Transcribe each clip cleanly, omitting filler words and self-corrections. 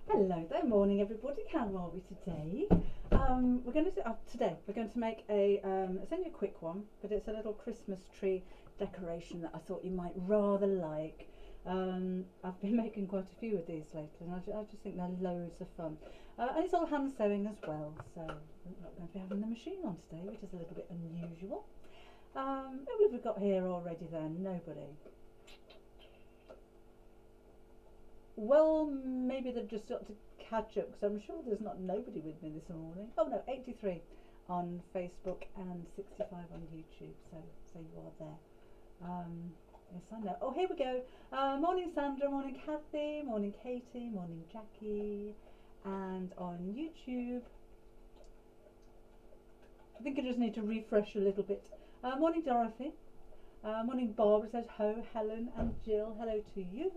Hello there, morning everybody. How are we today? We're going to make a. It's only a quick one, but it's a little Christmas tree decoration that I thought you might rather like. I've been making quite a few of these lately, and I just think they're loads of fun. And it's all hand sewing as well, so I'm not going to be having the machine on today, which is a little bit unusual. Who have we got here already then? Nobody. Well, maybe they've just got to catch up because I'm sure there's not nobody with me this morning. Oh no, 83 on Facebook and 65 on YouTube. So you are there. Yes, I know. Oh, here we go. Morning Sandra, morning Kathy, morning Katie, morning Jackie, and on YouTube. I think I just need to refresh a little bit. Morning Dorothy. Morning Barbara says ho, Helen and Jill. Hello to you.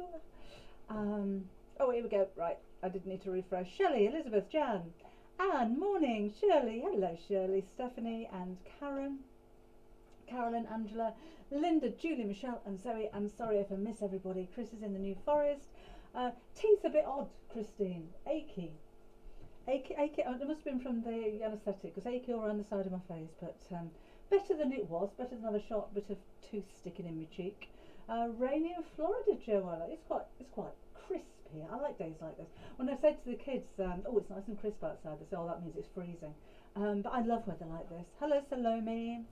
Oh, here we go. Right, I did need to refresh. Shelley, Elizabeth, Jan, Anne, morning. Shirley, hello Shirley, Stephanie and Karen, Carolyn, Angela, Linda, Julie, Michelle and Zoe. I'm sorry if I miss everybody. Chris is in the New Forest. Teeth a bit odd, Christine. Achy. Oh, it must have been from the anaesthetic because achy all around the side of my face, but better than it was. Better than have a sharp bit of tooth sticking in my cheek. Rainy in Florida, Joella. It's quite crisp here. I like days like this. When I say to the kids, oh, it's nice and crisp outside, they say, oh, that means it's freezing. But I love weather like this. Hello, Salome.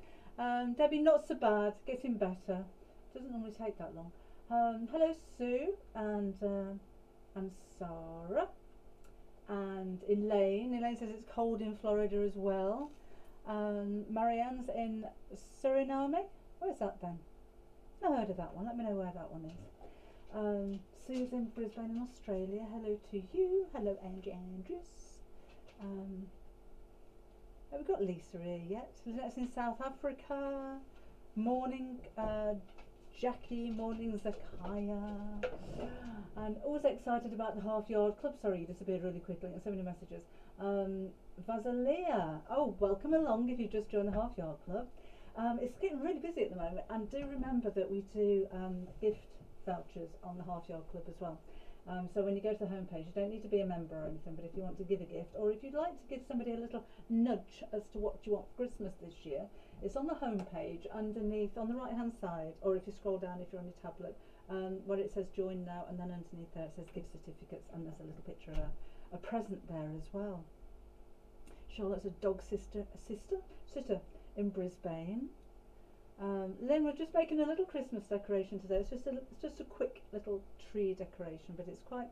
Debbie, not so bad. Getting better. Doesn't normally take that long. Hello, Sue and Sarah and Elaine. Elaine says it's cold in Florida as well. Marianne's in Suriname. Where's that then? I've heard of that one. Let me know where that one is. Sue's in Brisbane in Australia. Hello to you. Hello Angie Andrews. Have we got Lisa here yet? Lynette's in South Africa. Morning Jackie. Morning Zakaya. And always excited about the Half Yard Club. Sorry, you disappeared really quickly. And so many messages. Vazalia. Oh, welcome along if you've just joined the Half Yard Club. It's getting really busy at the moment, and do remember that we do gift vouchers on the Half Yard Club as well. So when you go to the homepage, you don't need to be a member or anything, but if you want to give a gift, or if you'd like to give somebody a little nudge as to what you want for Christmas this year, it's on the homepage underneath on the right hand side, or if you scroll down if you're on your tablet, where it says join now, and then underneath there it says gift certificates, and there's a little picture of a present there as well. Charlotte's a dog sitter in Brisbane. Lynn, we're just making a little Christmas decoration today. It's just a quick little tree decoration, but it's quite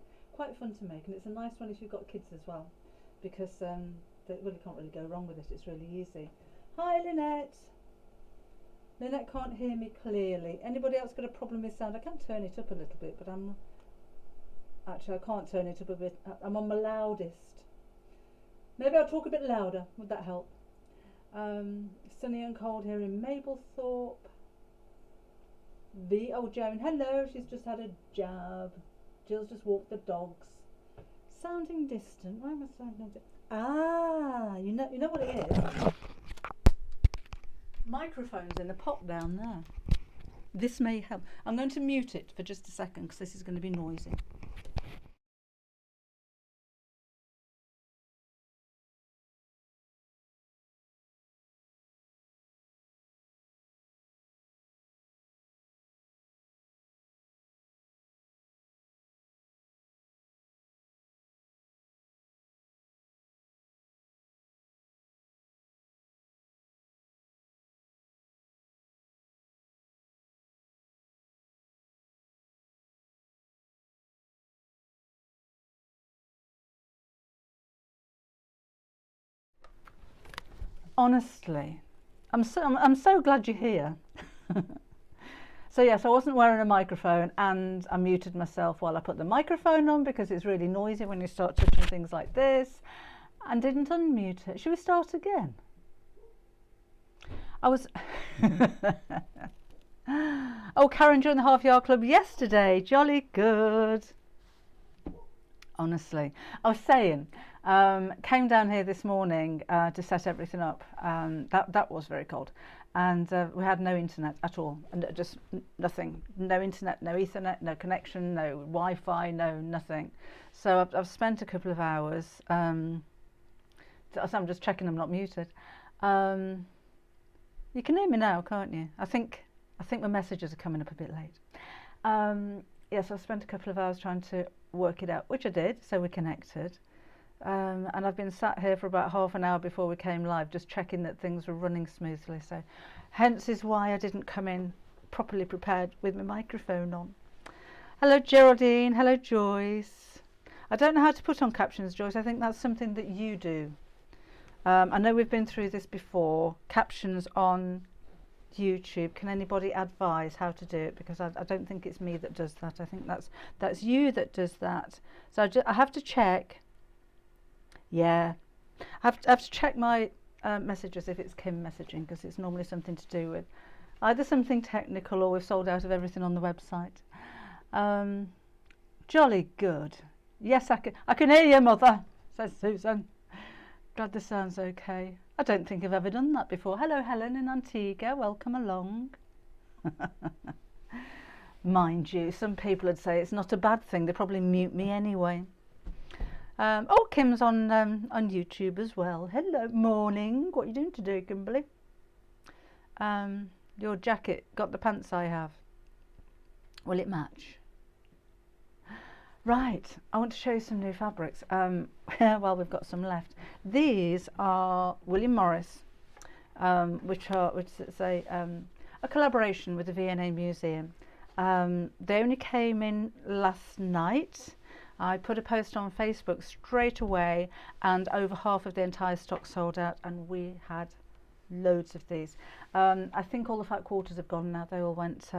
fun to make, and it's a nice one if you've got kids as well, because you can't really go wrong with it. It's really easy. Hi Lynette. Lynette can't hear me clearly. Anybody else got a problem with sound? I can turn it up a little bit, but I can't turn it up a bit. I'm on my loudest. Maybe I'll talk a bit louder. Would that help? Sunny and cold here in Mablethorpe. Joan, hello. She's just had a jab. Jill's just walked the dogs. Sounding distant. Why am I sounding distant? Ah, you know what it is. Microphone's in the pot down there. This may help. I'm going to mute it for just a second because this is going to be noisy. Honestly, I'm so glad you're here. So yes, I wasn't wearing a microphone, and I muted myself while I put the microphone on because it's really noisy when you start touching things like this, and didn't unmute it. Should we start again? I was oh, Karen joined the Half Yard Club yesterday. Jolly good. Honestly, I was saying, came down here this morning to set everything up. That was very cold, and we had no internet at all, and just nothing. No internet, no Ethernet, no connection, no Wi-Fi, no nothing. So I've spent a couple of hours. So I'm just checking I'm not muted. You can hear me now, can't you? I think my messages are coming up a bit late. Yes, I've spent a couple of hours trying to work it out, which I did, so we're connected. And I've been sat here for about half an hour before we came live, just checking that things were running smoothly. So hence is why I didn't come in properly prepared with my microphone on. Hello Geraldine, hello Joyce. I don't know how to put on captions, Joyce. I think that's something that you do. I know we've been through this before, captions on YouTube. Can anybody advise how to do it? Because I don't think it's me that does that. I think that's you that does that. So I have to check. Yeah, I have to check my messages if it's Kim messaging, because it's normally something to do with either something technical or we've sold out of everything on the website. Jolly good. Yes, I can hear you, Mother, says Susan. Glad this sounds okay. I don't think I've ever done that before. Hello Helen in Antigua, welcome along. Mind you, some people would say it's not a bad thing. They probably mute me anyway. Oh, Kim's on YouTube as well. Hello, morning. What are you doing today, Kimberly? Your jacket got the pants I have. Will it match? Right, I want to show you some new fabrics while we've got some left. These are William Morris, which is a collaboration with the V&A Museum. They only came in last night. I put a post on Facebook straight away, and over half of the entire stock sold out, and we had loads of these. I think all the fat quarters have gone now. They all went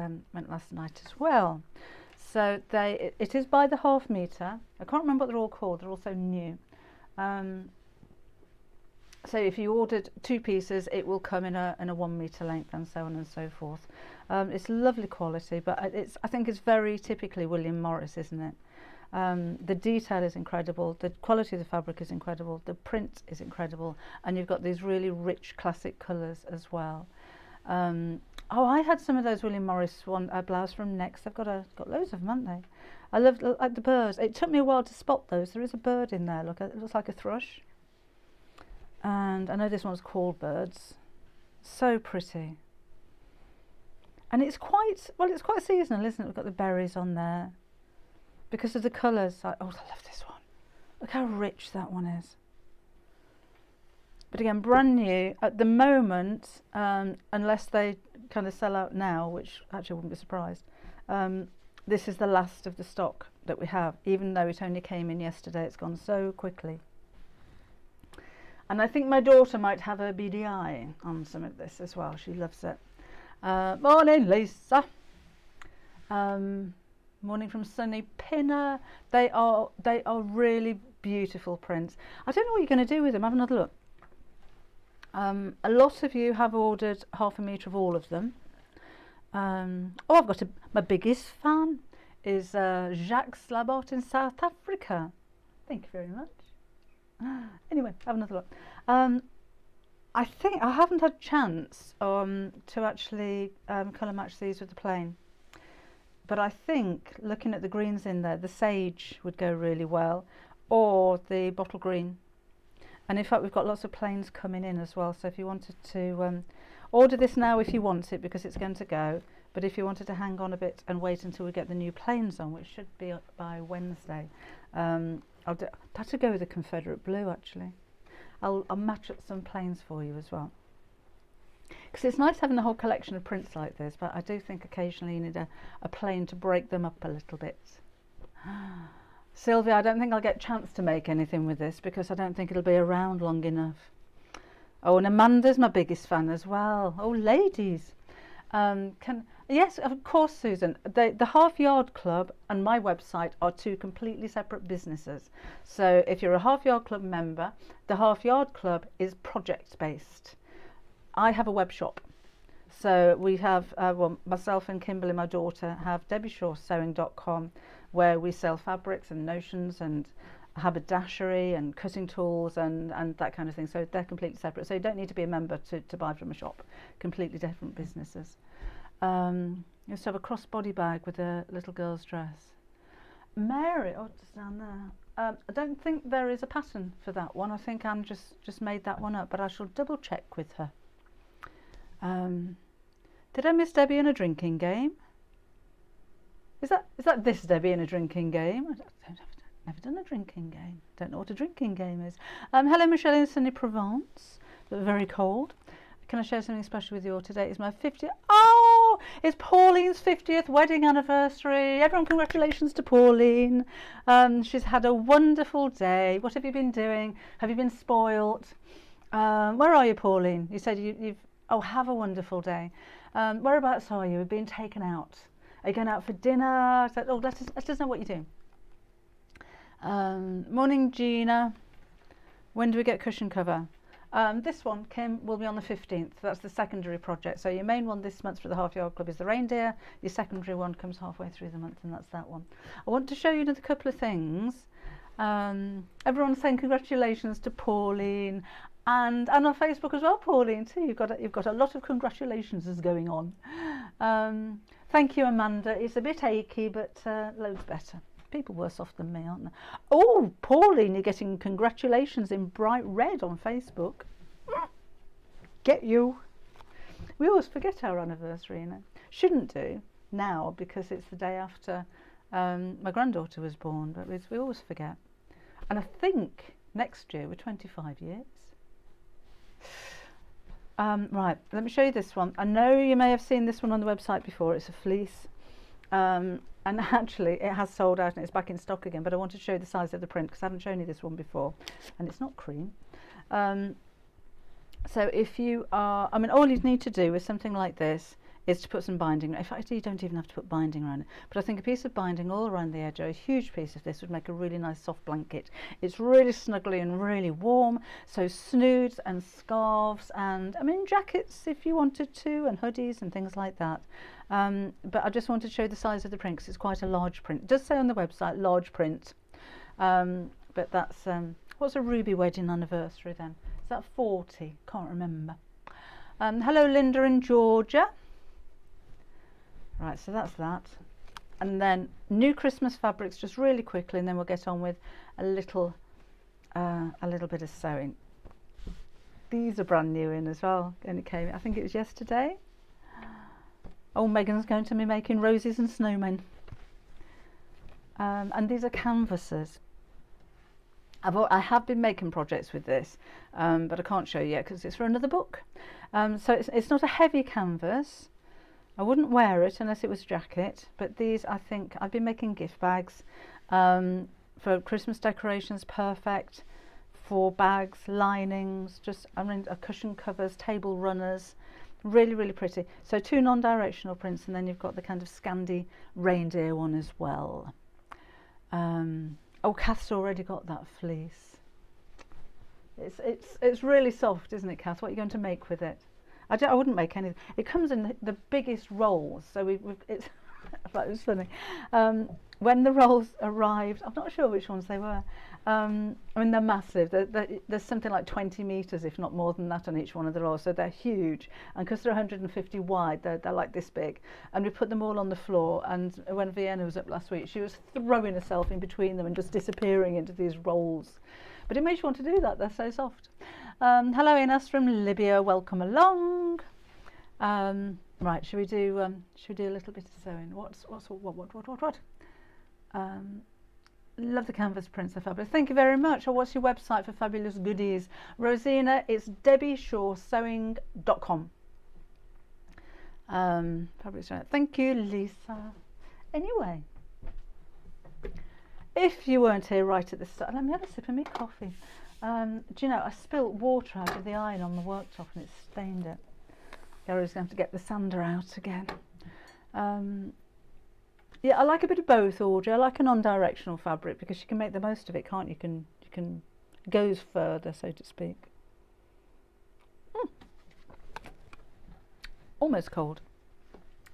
last night as well. So it is by the half metre. I can't remember what they're all called. They're also new. So if you ordered 2 pieces, it will come in a 1 metre length, and so on and so forth. It's lovely quality, but I think it's very typically William Morris, isn't it? The detail is incredible. The quality of the fabric is incredible. The print is incredible, and you've got these really rich classic colours as well. Oh, I had some of those William Morris blouse from Next. They've got loads of them, haven't they? I love the birds. It took me a while to spot those. There is a bird in there. Look, it looks like a thrush. And I know this one's called Birds. So pretty. And it's quite seasonal, isn't it? We've got the berries on there because of the colours. Oh, I love this one. Look how rich that one is. But again, brand new at the moment, unless they kind of sell out now, which actually I wouldn't be surprised. This is the last of the stock that we have, even though it only came in yesterday. It's gone so quickly. And I think my daughter might have her beady eye on some of this as well. She loves it. Morning, Lisa. Morning from sunny Pinner. They are really beautiful prints. I don't know what you're going to do with them. Have another look. A lot of you have ordered half a metre of all of them. Oh, I've got my biggest fan is Jacques Slabot in South Africa. Thank you very much. Anyway, have another look. I think I haven't had a chance to actually colour match these with the plain. But I think looking at the greens in there, the sage would go really well, or the bottle green. And in fact, we've got lots of plains coming in as well. So if you wanted to order this now if you want it, because it's going to go. But if you wanted to hang on a bit and wait until we get the new plains on, which should be up by Wednesday, I'll have to go with the Confederate blue actually. I'll match up some plains for you as well. Because it's nice having a whole collection of prints like this, but I do think occasionally you need a plain to break them up a little bit. Sylvia, I don't think I'll get a chance to make anything with this because I don't think it'll be around long enough. Oh, and Amanda's my biggest fan as well. Oh, ladies. Yes, of course, Susan. The Half Yard Club and my website are 2 completely separate businesses. So if you're a Half Yard Club member, the Half Yard Club is project based. I have a web shop. So we have, well, myself and Kimberly, my daughter, have debbieshawsewing.com, where we sell fabrics and notions and haberdashery and cutting tools and that kind of thing. So they're completely separate. So you don't need to be a member to buy from a shop. Completely different businesses. You also have a crossbody bag with a little girl's dress. Mary, oh, it's down there. I don't think there is a pattern for that one. I think Anne just made that one up, but I shall double check with her. Did I miss Debbie in a drinking game? Is that this Debbie in a drinking game? I've never done a drinking game. Don't know what a drinking game is. Hello, Michelle in sunny Provence, but very cold. Can I share something special with you all? Today is my 50th. Oh, it's Pauline's 50th wedding anniversary. Everyone, congratulations to Pauline. She's had a wonderful day. What have you been doing? Have you been spoilt? Where are you, Pauline? You said you've. Oh, have a wonderful day. Whereabouts are you? We've been taken out. Are you going out for dinner? Oh, let us know what you're doing. Morning, Gina. When do we get cushion cover? This one, Kim, will be on the 15th. That's the secondary project. So your main one this month for the Half Yard Club is the reindeer. Your secondary one comes halfway through the month, and that's that one. I want to show you another couple of things. Everyone's saying congratulations to Pauline, and on Facebook as well, Pauline too. You've got a lot of congratulations going on. Thank you, Amanda. It's a bit achy, but loads better. People worse off than me, aren't they? Oh, Pauline, you're getting congratulations in bright red on Facebook. Get you. We always forget our anniversary, you know. Shouldn't do now because it's the day after my granddaughter was born, but we always forget. And I think next year we're 25 years. Right, let me show you this one. I know you may have seen this one on the website before. It's a fleece. And actually it has sold out and it's back in stock again, but I wanted to show you the size of the print because I haven't shown you this one before, and it's not cream. So if you are, I mean, all you need to do with something like this is to put some binding. In fact, you don't even have to put binding around it, but I think a piece of binding all around the edge, or a huge piece of this, would make a really nice soft blanket. It's really snuggly and really warm, so snoods and scarves and, I mean, jackets if you wanted to, and hoodies and things like that. But I just wanted to show the size of the print because it's quite a large print. It does say on the website large print, but that's what's a Ruby wedding anniversary then? Is that 40? Can't remember. Hello, Linda in Georgia. Right, so that's that. And then new Christmas fabrics, just really quickly, and then we'll get on with a little bit of sewing. These are brand new in as well, and it came, I think it was yesterday. Oh, Megan's going to be making roses and snowmen. And these are canvases. I have been making projects with this, but I can't show you yet because it's for another book. So it's not a heavy canvas. I wouldn't wear it unless it was a jacket, but these, I think, I've been making gift bags for Christmas decorations, perfect for bags, linings, just, I mean, cushion covers, table runners. Really, really pretty. So 2 non-directional prints, and then you've got the kind of Scandi reindeer one as well. Oh, Kath's already got that fleece. It's really soft, isn't it, Kath? What are you going to make with it? I wouldn't make anything. It comes in the biggest rolls, so it's that was funny. When the rolls arrived, I'm not sure which ones they were. I mean, they're massive. There's something like 20 metres, if not more than that, on each one of the rolls. So they're huge. And because they're 150 wide, they're like this big. And we put them all on the floor. And when Vienna was up last week, she was throwing herself in between them and just disappearing into these rolls. But it makes you want to do that. They're so soft. Hello, Ines from Libya. Welcome along. Right, should we do a little bit of sewing? What? Love the canvas prints, are fabulous. Thank you very much. Or what's your website for fabulous goodies? Rosina, it's debbieshawsewing.com. Fabulous. Thank you, Lisa. Anyway, if you weren't here right at the start, let me have a sip of my coffee. Do you know, I spilt water out of the iron on the worktop and it stained it. Gary's going to have to get the sander out again. Yeah, I like a bit of both, Audrey. I like a non-directional fabric because you can make the most of it, can't you? You can it goes further, so to speak. almost cold.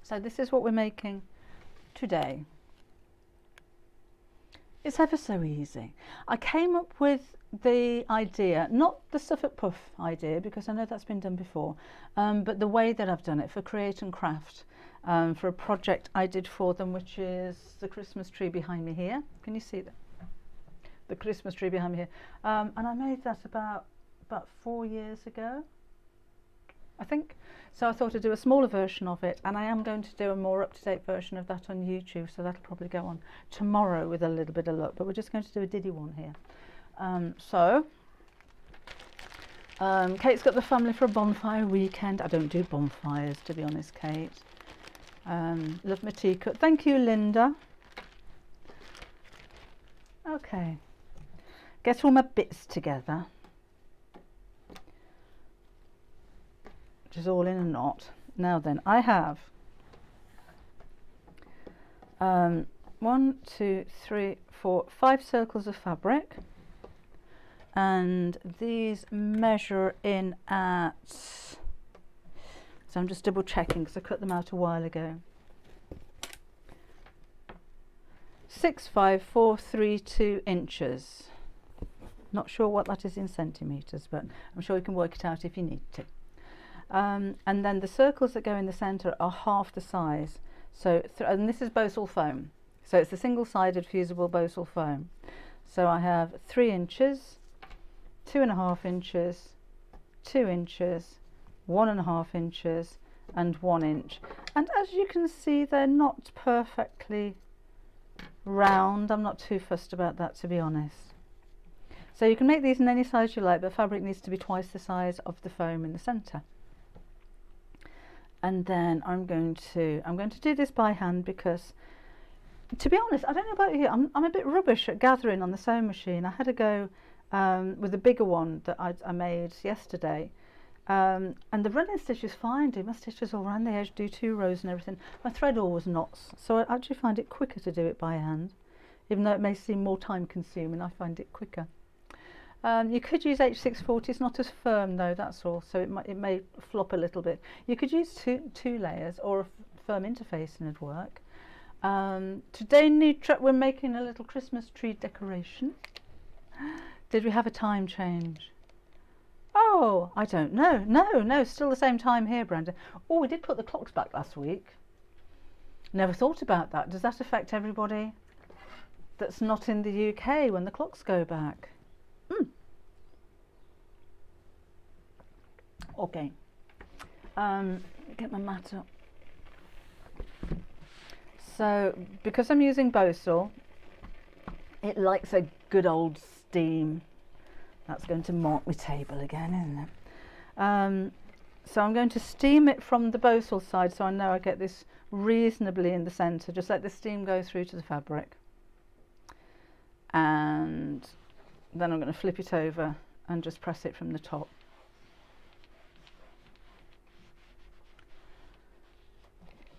So this is what we're making today. It's ever so easy. I came up with the idea, not the Suffolk Puff idea, because I know that's been done before, but the way that I've done it for Create and Craft, for a project I did for them, which is the Christmas tree behind me here. Can you see that? The Christmas tree behind me here. And I made that about 4 years ago, I think. So I thought I'd do a smaller version of it, and I am going to do a more up-to-date version of that on YouTube, so that'll probably go on tomorrow with a little bit of luck, but we're just going to do a diddy one here. Kate's got the family for a bonfire weekend. I don't do bonfires, to be honest, Kate. Love my tea cut. Thank you, Linda. Okay, get all my bits together, which is all in a knot. Now then, I have 1, 2, 3, 4, 5 circles of fabric, and these measure in at, so I'm just double checking because I cut them out a while ago, 65432 inches. Not sure what that is in centimetres, but I'm sure you can work it out if you need to. And then the circles that go in the centre are half the size. So, and this is Bosal foam. So it's the single-sided fusible Bosal foam. So I have 3 inches, 2.5 inches, 2 inches, 1.5 inches, and 1 inch. And as you can see, they're not perfectly round. I'm not too fussed about that, to be honest. So you can make these in any size you like, but fabric needs to be twice the size of the foam in the centre. And then I'm going to do this by hand because, to be honest, I don't know about you, I'm a bit rubbish at gathering on the sewing machine. I had a go with a bigger one that I made yesterday, and the running stitch is fine, do my stitches all around the edge, do 2 rows and everything. My thread always knots, so I actually find it quicker to do it by hand, even though it may seem more time consuming. I find it quicker. You could use H640, it's not as firm though, that's all, so it may flop a little bit. You could use two layers, or a firm interfacing would work. Today, we're making a little Christmas tree decoration. Did we have a time change? Oh, I don't know. No, still the same time here, Brenda. Oh, we did put the clocks back last week. Never thought about that. Does that affect everybody that's not in the UK when the clocks go back? Okay, get my mat up. So, because I'm using Bosal, it likes a good old steam. That's going to mark my table again, isn't it? So I'm going to steam it from the Bosal side, so I know I get this reasonably in the centre. Just let the steam go through to the fabric. And then I'm going to flip it over and just press it from the top.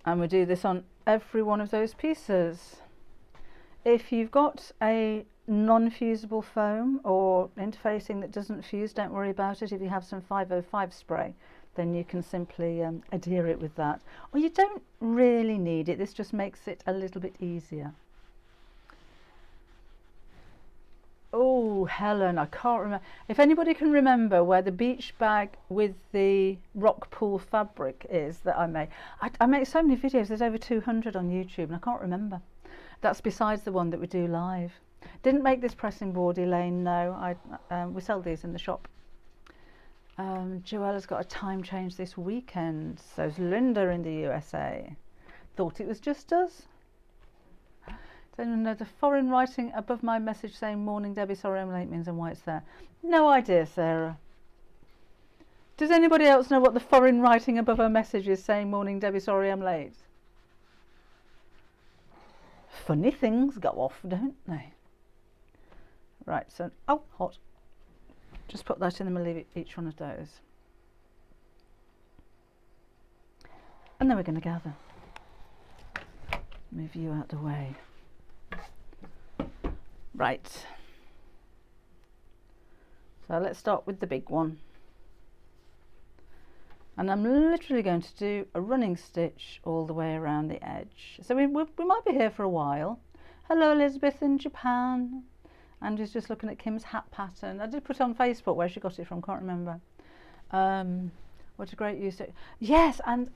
And we do this on every one of those pieces. If you've got a non-fusible foam or interfacing that doesn't fuse, don't worry about it. If you have some 505 spray, then you can simply adhere it with that. Or you don't really need it, this just makes it a little bit easier. Oh, Helen, I can't remember. If anybody can remember where the beach bag with the rock pool fabric is that I made. I make so many videos, there's over 200 on YouTube, and I can't remember. That's besides the one that we do live. Didn't make this pressing board, Elaine, no. We sell these in the shop. Joella's got a time change this weekend. So's Linda in the USA. Thought it was just us. Does anyone know the foreign writing above my message saying "Morning Debbie, sorry I'm late" means and why it's there? No idea, Sarah. Does anybody else know what the foreign writing above her message is saying "Morning Debbie, sorry I'm late"? Funny things go off, don't they? Right, so, oh, hot. Just put that in and we'll leave each one of those. And then we're going to gather. Move you out the way. Right, so let's start with the big one, and I'm literally going to do a running stitch all the way around the edge. So we might be here for a while. Hello Elizabeth in Japan. Andrew's just looking at Kim's hat pattern. I did put on Facebook where she got it from, can't remember. What a great use. Yes, and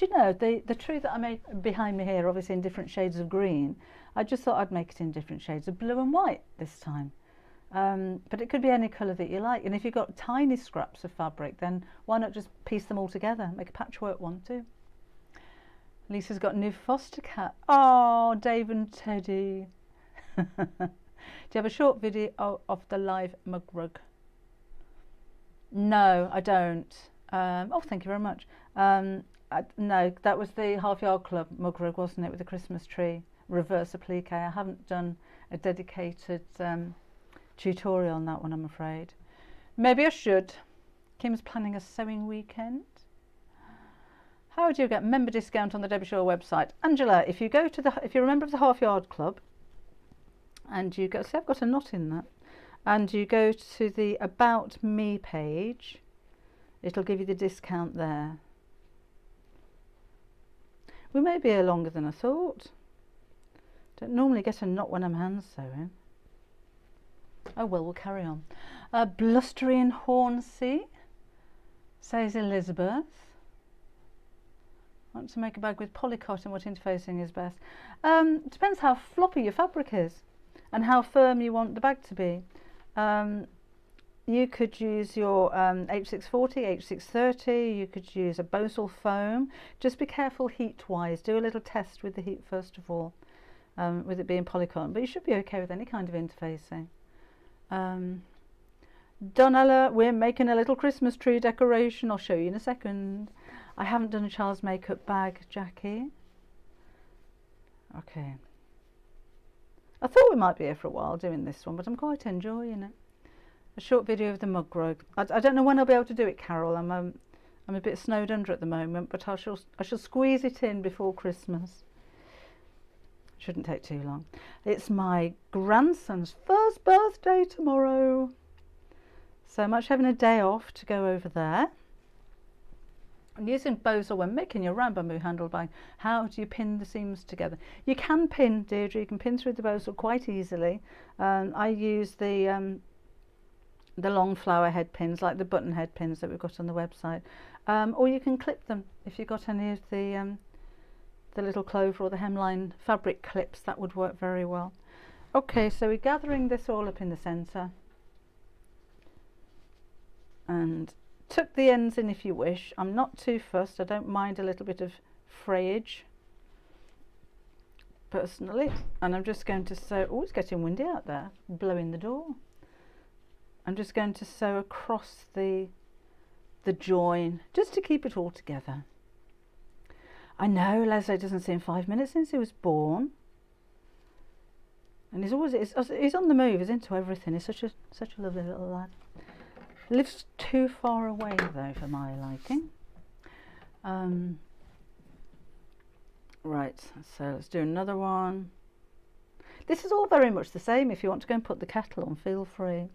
you know, the tree that I made behind me here, obviously in different shades of green, I just thought I'd make it in different shades of blue and white this time. But it could be any colour that you like, and if you've got tiny scraps of fabric, then why not just piece them all together, make a patchwork one too. Lisa's got a new foster cat. Oh, Dave and Teddy. Do you have a short video of the live mug rug? No, I don't. Oh, thank you very much. No, that was the Half Yard Club mug rug, wasn't it, with the Christmas tree, reverse applique. I haven't done a dedicated tutorial on that one, I'm afraid. Maybe I should. Kim's planning a sewing weekend. How do you get member discount on the Debbie Shaw website? Angela, if you go to if you're a member of the Half Yard Club, and you go, see, I've got a knot in that, and you go to the About Me page, it'll give you the discount there. We may be here longer than I thought. Don't normally get a knot when I'm hand sewing. Oh well, we'll carry on. Blustery in Hornsea, says Elizabeth. I want to make a bag with polycotton. What interfacing is best? Depends how floppy your fabric is and how firm you want the bag to be. You could use your H640, H630, you could use a Bosal foam. Just be careful heat wise, do a little test with the heat first of all, with it being polycotton, but you should be okay with any kind of interfacing. Donella, we're making a little Christmas tree decoration, I'll show you in a second. I haven't done a child's makeup bag, Jackie. Okay. I thought we might be here for a while doing this one, but I'm quite enjoying it. A short video of the mug rug. I don't know when I'll be able to do it, Carol. I'm a bit snowed under at the moment, but I shall squeeze it in before Christmas. Shouldn't take too long. It's my grandson's first birthday tomorrow, so much having a day off to go over there. And using Bosal when making your round bamboo handle bag, how do you pin the seams together? You can pin, Deirdre, you can pin through the Bosal quite easily. I use the long flower head pins, like the button head pins that we've got on the website, or you can clip them if you've got any of the little clover or the hemline fabric clips. That would work very well. Okay, so we're gathering this all up in the centre and tuck the ends in if you wish. I'm not too fussed, I don't mind a little bit of frayage personally, and I'm just going to sew. Oh, it's getting windy out there, blowing the door. I'm just going to sew across the join just to keep it all together. I know Leslie doesn't seem 5 minutes since he was born, and he's on the move, he's into everything. He's such a lovely little lad. Lives too far away though for my liking. Right, so let's do another one. This is all very much the same. If you want to go and put the kettle on, feel free.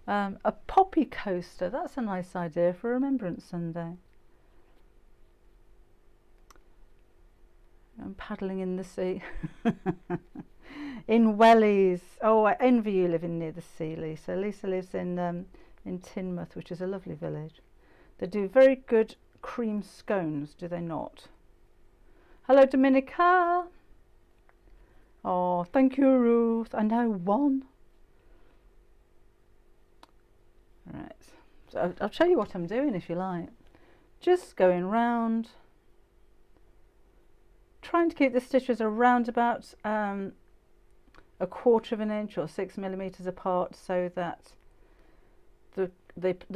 A poppy coaster, that's a nice idea for Remembrance Sunday. I'm paddling in the sea. In Wellies. Oh, I envy you living near the sea, Lisa. Lisa lives in Teignmouth, which is a lovely village. They do very good cream scones, do they not? Hello, Dominica. Oh, thank you, Ruth. I know one. Right, so I'll show you what I'm doing if you like. Just going round, trying to keep the stitches around about a 1/4 of an inch or 6 millimeters apart, so that the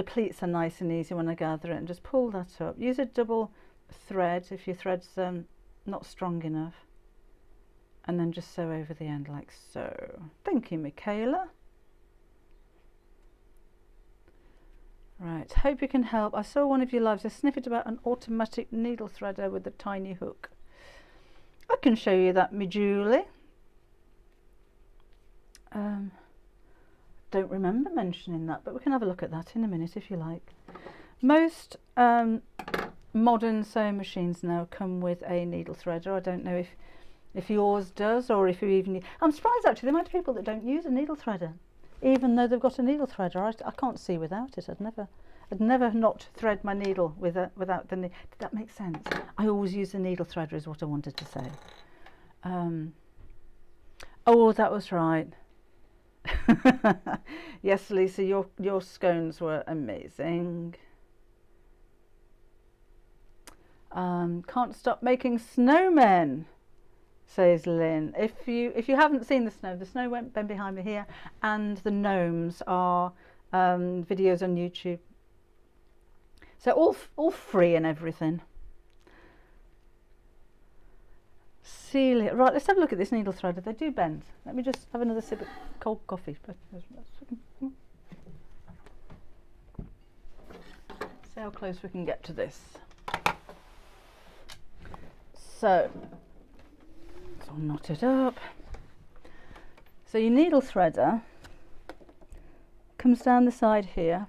pleats are nice and easy when I gather it, and just pull that up. Use a double thread if your thread's not strong enough, and then just sew over the end like so. Thank you, Michaela. Right, hope you can help. I saw one of your lives, a snippet about an automatic needle threader with a tiny hook. I can show you that, me Julie. Don't remember mentioning that, but we can have a look at that in a minute if you like. Most modern sewing machines now come with a needle threader. I don't know if yours does, or if you even... I'm surprised actually the amount of people that don't use a needle threader, even though they've got a needle threader. I can't see without it. I'd never not thread my needle without the... Did that make sense? I always use the needle threader is what I wanted to say. Oh, that was right. Yes, Lisa, your scones were amazing. Can't stop making snowmen, says Lynn. If you haven't seen the snow went behind me here, and the gnomes are videos on YouTube. So all free and everything. Celia, right, let's have a look at this needle threader. They do bend. Let me just have another sip of cold coffee. See how close we can get to this. So, it's all knotted up. So your needle threader comes down the side here,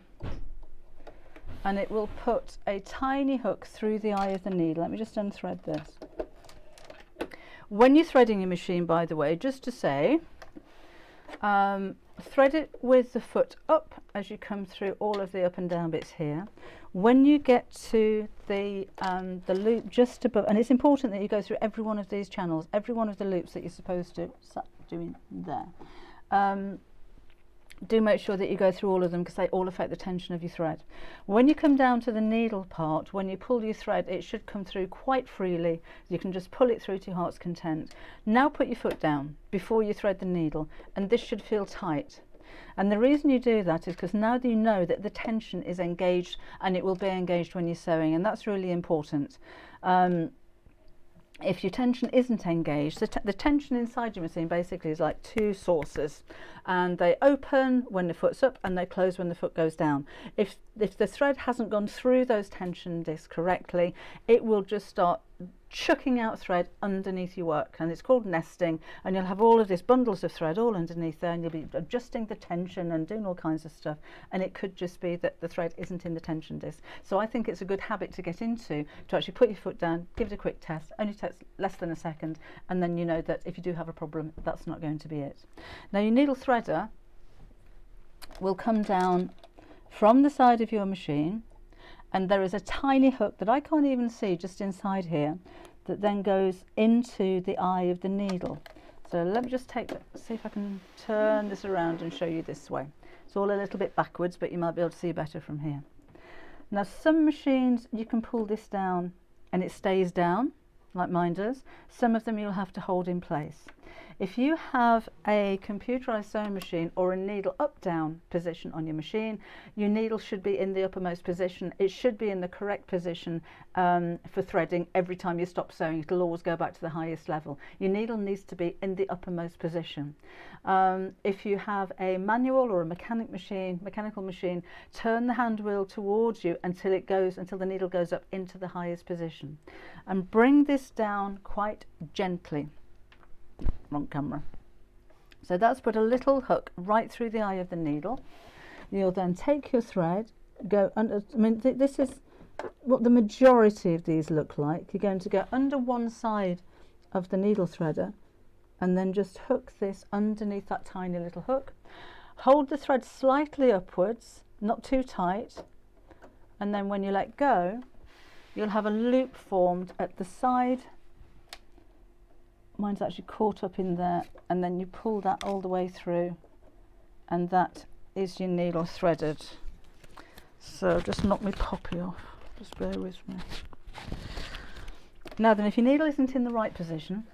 and it will put a tiny hook through the eye of the needle. Let me just unthread this. When you're threading your machine, by the way, just to say, thread it with the foot up as you come through all of the up and down bits here. When you get to the loop just above, and it's important that you go through every one of these channels, every one of the loops that you're supposed to doing there. Do make sure that you go through all of them, because they all affect the tension of your thread. When you come down to the needle part, when you pull your thread, it should come through quite freely. You can just pull it through to your heart's content. Now put your foot down before you thread the needle, and this should feel tight. And the reason you do that is because now that you know that the tension is engaged, and it will be engaged when you're sewing, and that's really important. If your tension isn't engaged, the tension inside your machine basically is like two saucers, and they open when the foot's up and they close when the foot goes down. If the thread hasn't gone through those tension discs correctly, it will just start chucking out thread underneath your work, and it's called nesting, and you'll have all of these bundles of thread all underneath there, and you'll be adjusting the tension and doing all kinds of stuff, and it could just be that the thread isn't in the tension disc. So I think it's a good habit to get into, to actually put your foot down, give it a quick test, only takes less than a second, and then you know that if you do have a problem, that's not going to be it. Now your needle threader will come down from the side of your machine, and there is a tiny hook that I can't even see just inside here that then goes into the eye of the needle. So let me just see if I can turn this around and show you this way. It's all a little bit backwards, but you might be able to see better from here. Now some machines you can pull this down and it stays down like mine does. Some of them you'll have to hold in place. If you have a computerized sewing machine or a needle up-down position on your machine, your needle should be in the uppermost position. It should be in the correct position for threading. Every time you stop sewing, it'll always go back to the highest level. Your needle needs to be in the uppermost position. If you have a manual or a mechanical machine, turn the hand wheel towards you until the needle goes up into the highest position, and bring this down quite gently. Wrong camera. So that's put a little hook right through the eye of the needle. You'll then take your thread, go under. I mean, this is what the majority of these look like. You're going to go under one side of the needle threader, and then just hook this underneath that tiny little hook. Hold the thread slightly upwards, not too tight, and then when you let go, you'll have a loop formed at the side. Mine's actually caught up in there, and then you pull that all the way through, and that is your needle threaded. So just knock my poppy off, just bear with me. Now then, if your needle isn't in the right position,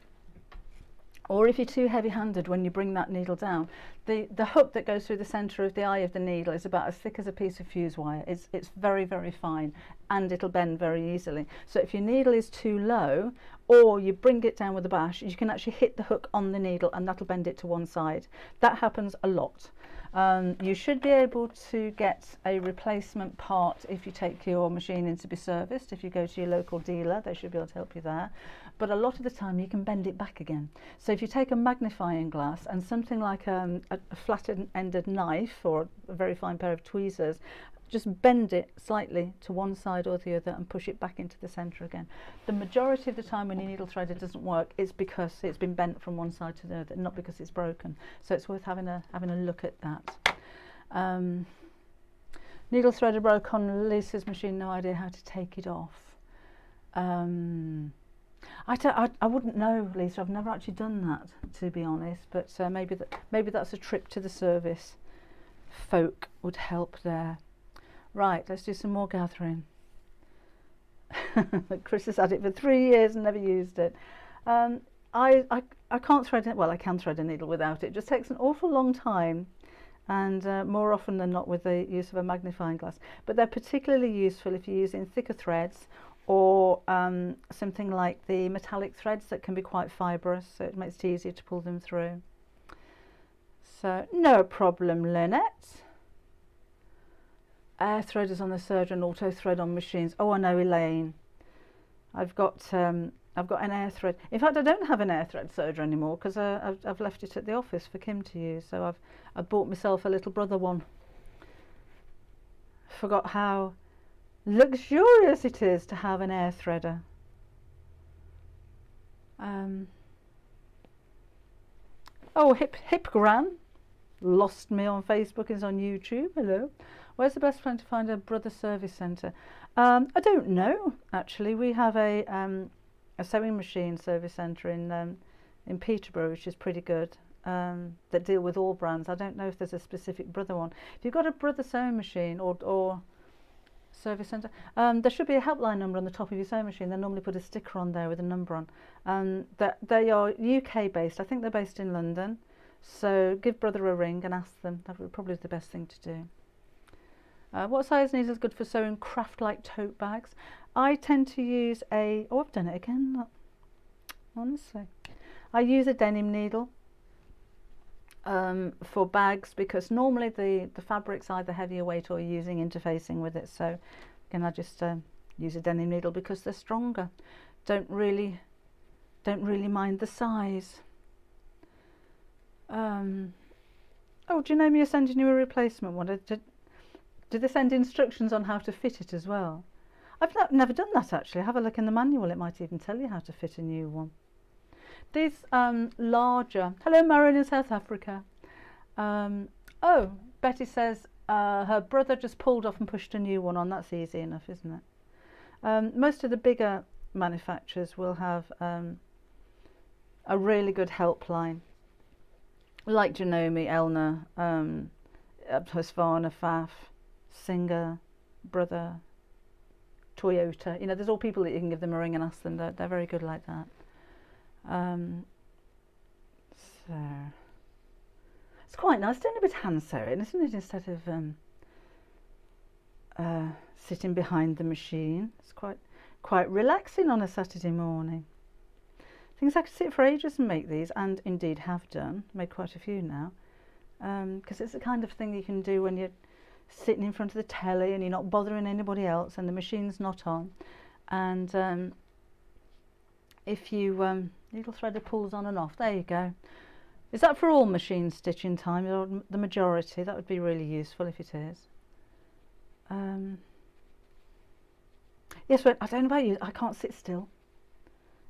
or if you're too heavy-handed when you bring that needle down, the hook that goes through the centre of the eye of the needle is about as thick as a piece of fuse wire. It's very, very fine, and it'll bend very easily. So if your needle is too low, or you bring it down with a bash, you can actually hit the hook on the needle, and that'll bend it to one side. That happens a lot. You should be able to get a replacement part if you take your machine in to be serviced. If you go to your local dealer, they should be able to help you there. But a lot of the time you can bend it back again. So if you take a magnifying glass and something like a flat-ended knife or a very fine pair of tweezers, just bend it slightly to one side or the other and push it back into the centre again. The majority of the time when your needle threader doesn't work, it's because it's been bent from one side to the other, not because it's broken. So it's worth having a look at that. Needle threader broke on Lisa's machine, no idea how to take it off. I wouldn't know, Lisa. I've never actually done that, to be honest. But maybe that's a trip to the service. Folk would help there. Right, let's do some more gathering. Chris has had it for 3 years and never used it. I can't thread it. Well, I can thread a needle without it. It just takes an awful long time, and more often than not with the use of a magnifying glass. But they're particularly useful if you're using thicker threads, or something like the metallic threads that can be quite fibrous, so it makes it easier to pull them through. So no problem, Lynette. Air threaders on the serger and auto thread on machines. Oh, I know, Elaine. I've got an air thread. In fact, I don't have an air thread serger anymore because I've left it at the office for Kim to use. So I've bought myself a little brother one. Forgot how luxurious it is to have an air threader. Oh, Hip Gran lost me on Facebook, is on YouTube. Hello. Where's the best place to find a brother service centre? I don't know, actually. We have a sewing machine service centre in Peterborough, which is pretty good, that deal with all brands. I don't know if there's a specific brother one. If you've got a brother sewing machine or service centre, there should be a helpline number on the top of your sewing machine. They normally put a sticker on there with a number on. They are UK based. I think they're based in London. So give brother a ring and ask them. That would probably be the best thing to do. What size needle is good for sewing craft-like tote bags? I tend to use a... Oh, I've done it again. Honestly. I use a denim needle for bags, because normally the fabric's either heavier weight or you're using interfacing with it. So again, I just use a denim needle because they're stronger. Don't really mind the size. Oh, do you know me? You're sending you a replacement one. Did they send instructions on how to fit it as well? I've never done that, actually. Have a look in the manual. It might even tell you how to fit a new one. These larger... Hello, Marion in South Africa. Oh, Betty says her brother just pulled off and pushed a new one on. That's easy enough, isn't it? Most of the bigger manufacturers will have a really good helpline, like Janome, Elna, Husqvarna, Pfaff, Singer, Brother, Toyota. You know, there's all people that you can give them a ring and ask them. They're very good like that. So it's quite nice doing a bit of hand sewing, isn't it? Instead of sitting behind the machine, it's quite relaxing on a Saturday morning. Things I could sit for ages and make these, and indeed have done. Made quite a few now, because it's the kind of thing you can do when you're sitting in front of the telly and you're not bothering anybody else and the machine's not on. And if you needle threader pulls on and off, there you go. Is that for all machine stitching time, or the majority? That would be really useful if it is. Yes, but I don't know about you, I can't sit still.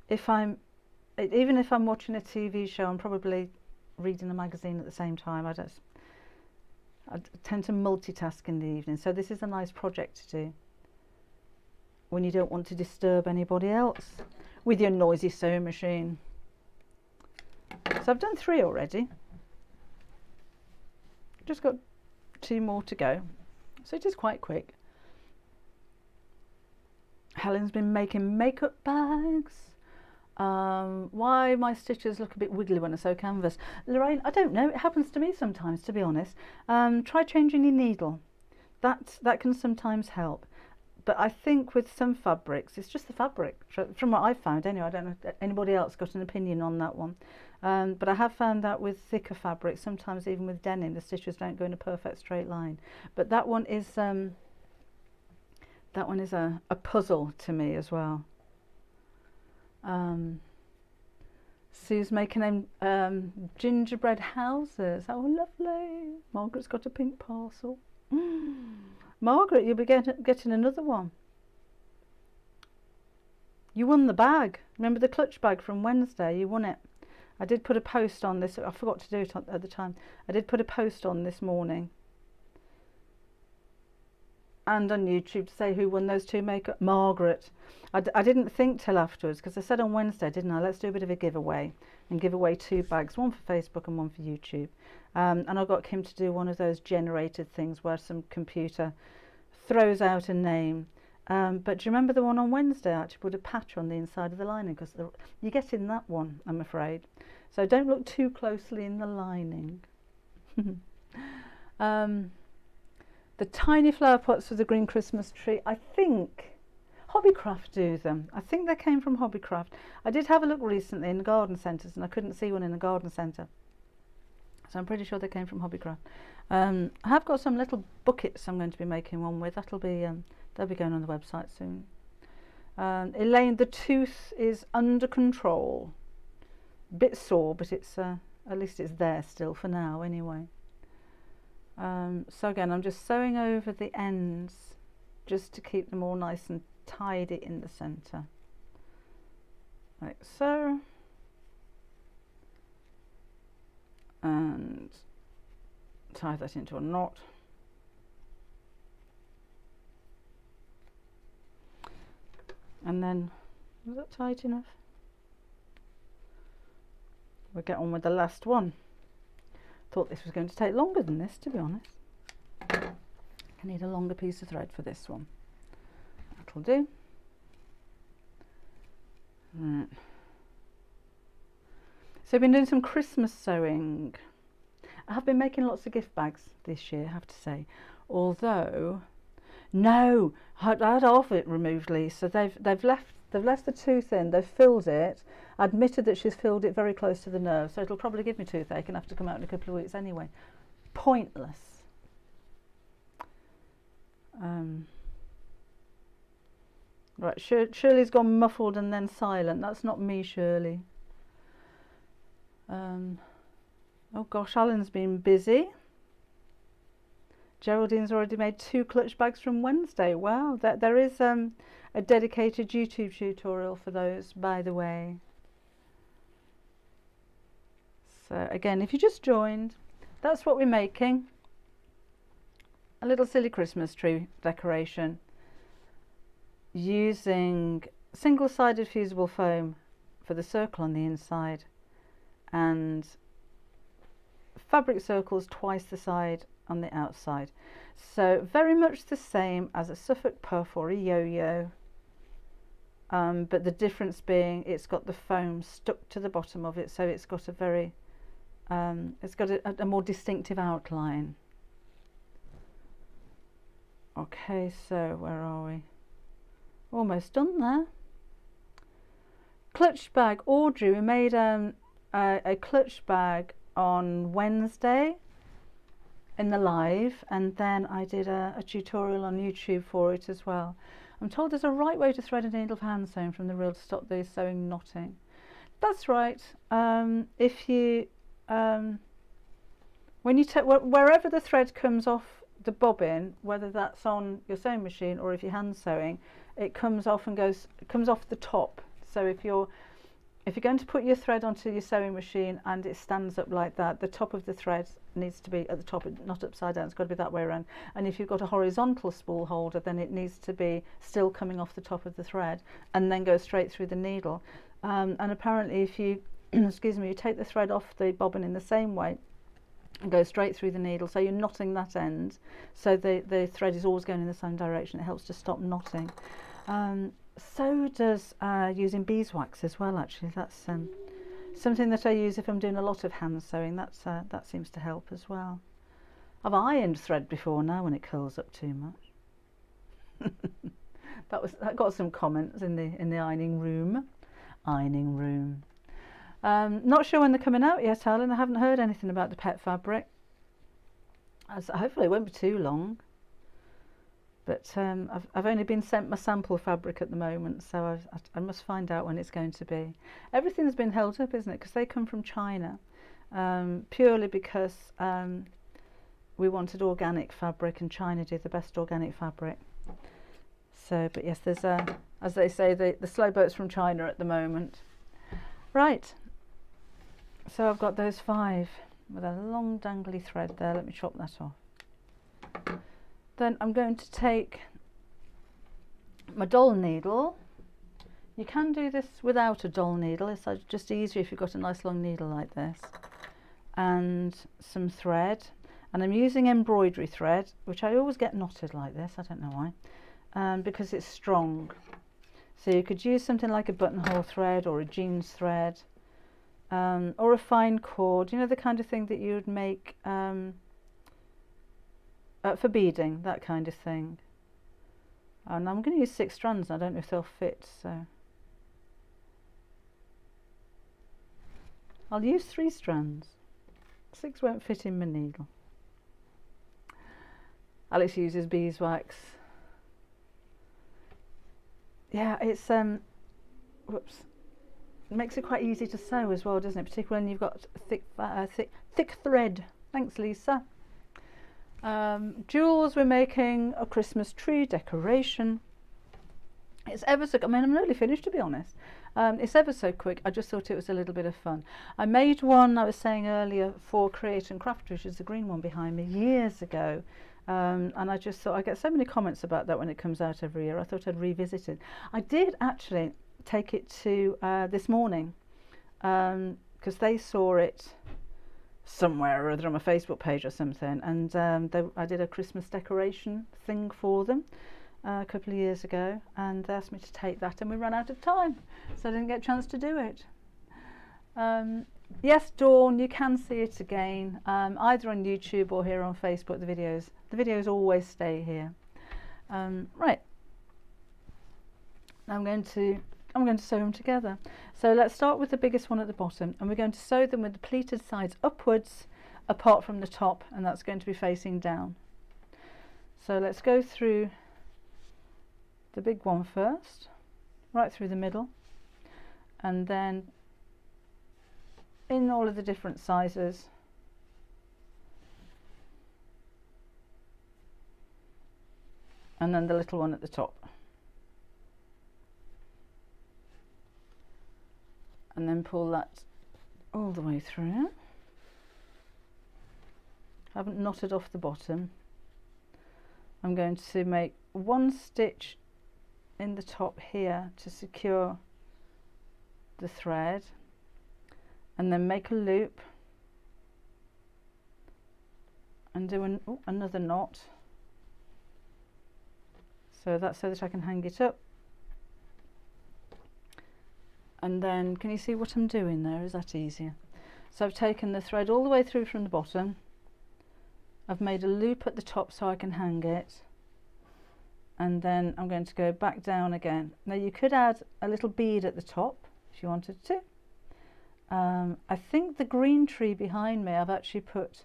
Even if I'm watching a TV show, I'm probably reading a magazine at the same time. I tend to multitask in the evening, so this is a nice project to do when you don't want to disturb anybody else with your noisy sewing machine. So I've done 3 already. Just got 2 more to go, so it is quite quick. Helen's been making makeup bags. Why my stitches look a bit wiggly when I sew canvas. Lorraine, I don't know, it happens to me sometimes, to be honest. Try changing your needle. That can sometimes help. But I think with some fabrics, it's just the fabric, from what I've found anyway. I don't know if anybody else got an opinion on that one. But I have found that with thicker fabrics, sometimes even with denim, the stitches don't go in a perfect straight line. But that one is a puzzle to me as well. Sue's making them gingerbread houses. Oh, lovely. Margaret's got a pink parcel. Margaret, you'll be getting another one. You won the bag. Remember the clutch bag from Wednesday? You won it. I did put a post on this. I forgot to do it at the time. I did put a post on this morning and on YouTube to say who won those two makeup. Margaret. I didn't think till afterwards, because I said on Wednesday, didn't I? Let's do a bit of a giveaway and give away 2 bags, one for Facebook and one for YouTube. And I got Kim to do one of those generated things where some computer throws out a name. But do you remember the one on Wednesday? I actually put a patch on the inside of the lining, because you get in that one, I'm afraid. So don't look too closely in the lining. The tiny flower pots for the green Christmas tree, I think Hobbycraft do them. I think they came from Hobbycraft. I did have a look recently in the garden centres and I couldn't see one in the garden centre. So I'm pretty sure they came from Hobbycraft. I have got some little buckets I'm going to be making one with. They'll be going on the website soon. Elaine, the tooth is under control. Bit sore, but it's at least it's there still for now anyway. So again, I'm just sewing over the ends just to keep them all nice and tidy in the centre, like so, and tie that into a knot. And then, is that tight enough? We'll get on with the last one. Thought this was going to take longer than this, to be honest. I need a longer piece of thread for this one. That'll do. Right. So I've been doing some Christmas sewing. I have been making lots of gift bags this year, I have to say. Although, no, I had half of it removed, Lisa. They've left the tooth in. They've filled it. Admitted that she's filled it very close to the nerve, so it'll probably give me toothache and have to come out in a couple of weeks anyway. Pointless. Right, Shirley's gone muffled and then silent. That's not me, Shirley. Oh gosh, Alan's been busy. Geraldine's already made 2 clutch bags from Wednesday. Wow, there is a dedicated YouTube tutorial for those, by the way. So again, if you just joined, that's what we're making. A little silly Christmas tree decoration using single-sided fusible foam for the circle on the inside and fabric circles twice the side on the outside. So very much the same as a Suffolk puff or a yo-yo, but the difference being it's got the foam stuck to the bottom of it, so it's got a very it's got a more distinctive outline. Okay, so where are we? Almost done there. Clutch bag. Audrey, we made a clutch bag on Wednesday in the live, and then I did a tutorial on YouTube for it as well. I'm told there's a right way to thread a needle for hand sewing from the reel to stop the sewing knotting. That's right. If you when you wherever the thread comes off the bobbin, whether that's on your sewing machine or if you're hand sewing, it comes off and comes off the top. So if you're going to put your thread onto your sewing machine and it stands up like that, the top of the thread needs to be at the top, not upside down. It's got to be that way around. And if you've got a horizontal spool holder, then it needs to be still coming off the top of the thread and then go straight through the needle. And apparently if you excuse me, you take the thread off the bobbin in the same way and go straight through the needle, so you're knotting that end, so the thread is always going in the same direction. It helps to stop knotting. So does using beeswax as well, actually. That's something that I use if I'm doing a lot of hand sewing. That seems to help as well. I've ironed thread before now when it curls up too much. that got some comments in the ironing room. Not sure when they're coming out yet, Alan. I haven't heard anything about the pet fabric. Hopefully it won't be too long. But I've only been sent my sample fabric at the moment, so I must find out when it's going to be. Everything's been held up, isn't it? Because they come from China, purely because we wanted organic fabric, and China do the best organic fabric. So, but yes, there's as they say, the slow boats from China at the moment. Right, so I've got those 5 with a long dangly thread there. Let me chop that off. Then I'm going to take my doll needle. You can do this without a doll needle, it's just easier if you've got a nice long needle like this. And some thread, and I'm using embroidery thread, which I always get knotted like this, I don't know why, because it's strong. So you could use something like a buttonhole thread or a jeans thread, or a fine cord, you know, the kind of thing that you would make for beading, that kind of thing. And I'm going to use 6 strands, I don't know if they'll fit, so I'll use 3 strands. 6 won't fit in my needle. Alex uses beeswax. Yeah, it's whoops. It makes it quite easy to sew as well, doesn't it? Particularly when you've got thick thread. Thanks, Lisa. Jules, we're making a Christmas tree decoration. It's ever so, I mean, I'm nearly finished, to be honest. It's ever so quick. I just thought it was a little bit of fun. I made one, I was saying earlier, for Create and Craft, which is the green one behind me, years ago. And I just thought, I get so many comments about that when it comes out every year. I thought I'd revisit it. I did actually take it to this morning, because they saw it somewhere or other on my Facebook page or something, and I did a Christmas decoration thing for them a couple of years ago, and they asked me to take that, and we ran out of time, so I didn't get a chance to do it. Yes, Dawn, you can see it again, either on YouTube or here on Facebook. The videos always stay here. Right, I'm going to sew them together. So let's start with the biggest one at the bottom, and we're going to sew them with the pleated sides upwards apart from the top, and that's going to be facing down. So let's go through the big one first, right through the middle, and then in all of the different sizes, and then the little one at the top. And then pull that all the way through. I haven't knotted off the bottom. I'm going to make 1 stitch in the top here to secure the thread, and then make a loop and do another knot, so that I can hang it up. And then, can you see what I'm doing there? Is that easier? So I've taken the thread all the way through from the bottom, I've made a loop at the top so I can hang it, and then I'm going to go back down again. Now you could add a little bead at the top if you wanted to. I think the green tree behind me, I've actually put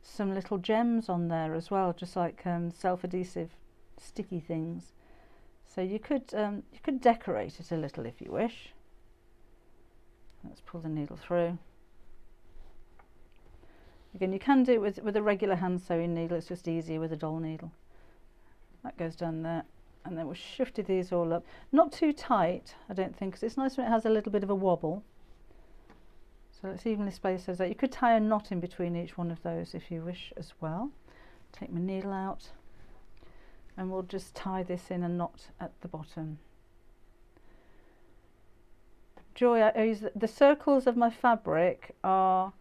some little gems on there as well, just like self-adhesive sticky things. So you could decorate it a little if you wish. Let's pull the needle through. Again, you can do it with a regular hand sewing needle, it's just easier with a doll needle. That goes down there, and then we'll shift these all up. Not too tight, I don't think, because it's nice when it has a little bit of a wobble. So let's evenly space those out. You could tie a knot in between each one of those if you wish as well. Take my needle out, and we'll just tie this in a knot at the bottom. Joy, I use the circles of my fabric are,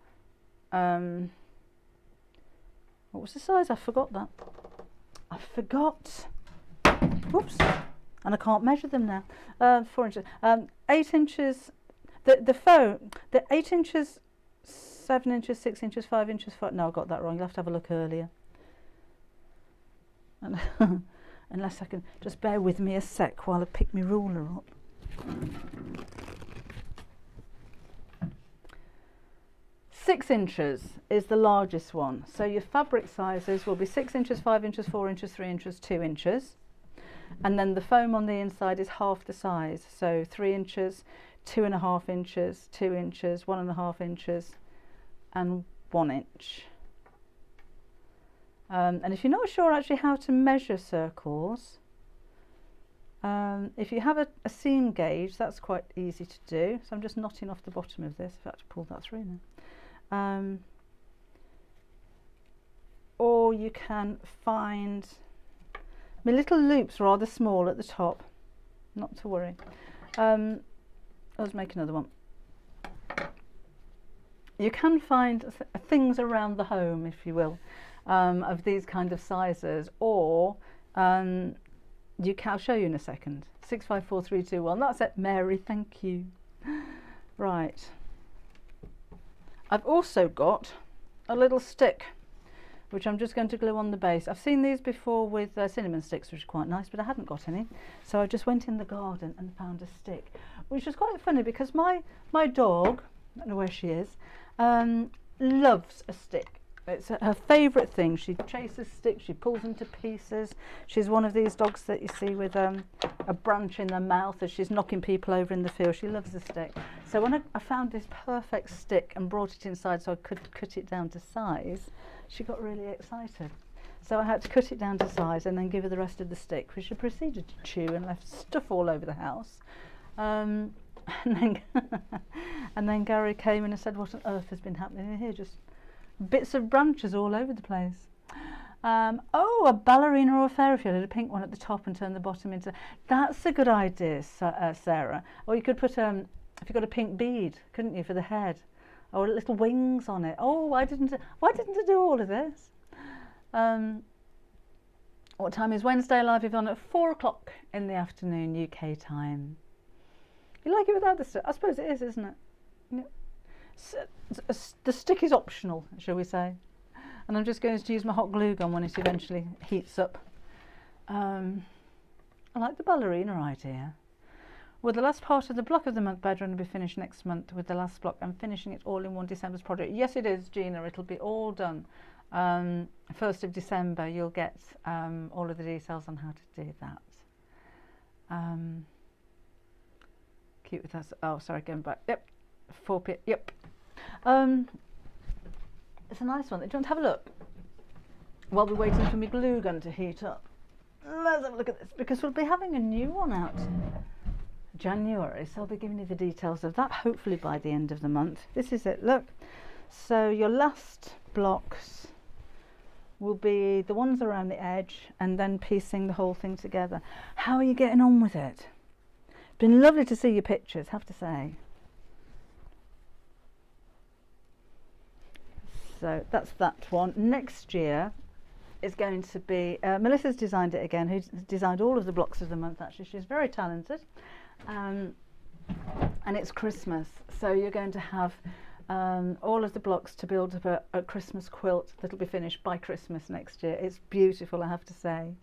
what was the size? I forgot that. I forgot. Oops. And I can't measure them now. 4 inches. 8 inches. The foam. The 8 inches, 7 inches, 6 inches, 5 inches. No, I got that wrong. You'll have to have a look earlier. And unless I can just bear with me a sec while I pick my ruler up. 6 inches is the largest one, so your fabric sizes will be 6 inches, 5 inches, 4 inches, 3 inches, 2 inches, and then the foam on the inside is half the size, so 3 inches, 2.5 inches, 2 inches, 1.5 inches, and 1 inch. And if you're not sure actually how to measure circles, if you have a seam gauge, that's quite easy to do. So I'm just knotting off the bottom of this. I've had to pull that through now. Or you can find my little loops rather small at the top, not to worry. Let's make another one. You can find things around the home, if you will, of these kind of sizes, or you can, I'll show you in a second. 654321, that's it, Mary, thank you. Right, I've also got a little stick which I'm just going to glue on the base. I've seen these before with cinnamon sticks, which are quite nice, but I hadn't got any, so I just went in the garden and found a stick, which was quite funny because my dog, I don't know where she is, loves a stick. It's her favourite thing. She chases sticks, she pulls them to pieces. She's one of these dogs that you see with a branch in their mouth as she's knocking people over in the field. She loves a stick. So when I found this perfect stick and brought it inside so I could cut it down to size, she got really excited. So I had to cut it down to size and then give her the rest of the stick, which she proceeded to chew and left stuff all over the house. And then Gary came in and said, what on earth has been happening in here? Just bits of branches all over the place. Oh, a ballerina or a fairy if you had a pink one at the top and turn the bottom into... That's a good idea, Sarah. Or you could put, if you got a pink bead, couldn't you, for the head? Or little wings on it. Oh, why didn't I do all of this? What time is Wednesday Live? We're on at 4 o'clock in the afternoon, UK time. You like it without the stick? I suppose it is, isn't it? Yeah. So, the stick is optional, shall we say. And I'm just going to use my hot glue gun when it eventually heats up. I like the ballerina idea. Well, the last part of the block of the month bed run will be finished next month with the last block. I'm finishing it all in one December's project. Yes, it is, Gina. It'll be all done. 1st of December, you'll get all of the details on how to do that. Cute with us. Oh, sorry, going back. Yep. 4p. Yep. It's a nice one. Do you want to have a look? While we're waiting for my glue gun to heat up. Let's have a look at this, because we'll be having a new one out January, so I'll be giving you the details of that hopefully by the end of the month. This is it, look. So your last blocks will be the ones around the edge and then piecing the whole thing together. How are you getting on with it? Been lovely to see your pictures, have to say. So that's that one. Next year is going to be, Melissa's designed it again, who's designed all of the blocks of the month actually. She's very talented. And it's Christmas, so you're going to have all of the blocks to build up a Christmas quilt that'll be finished by Christmas next year. It's beautiful, I have to say.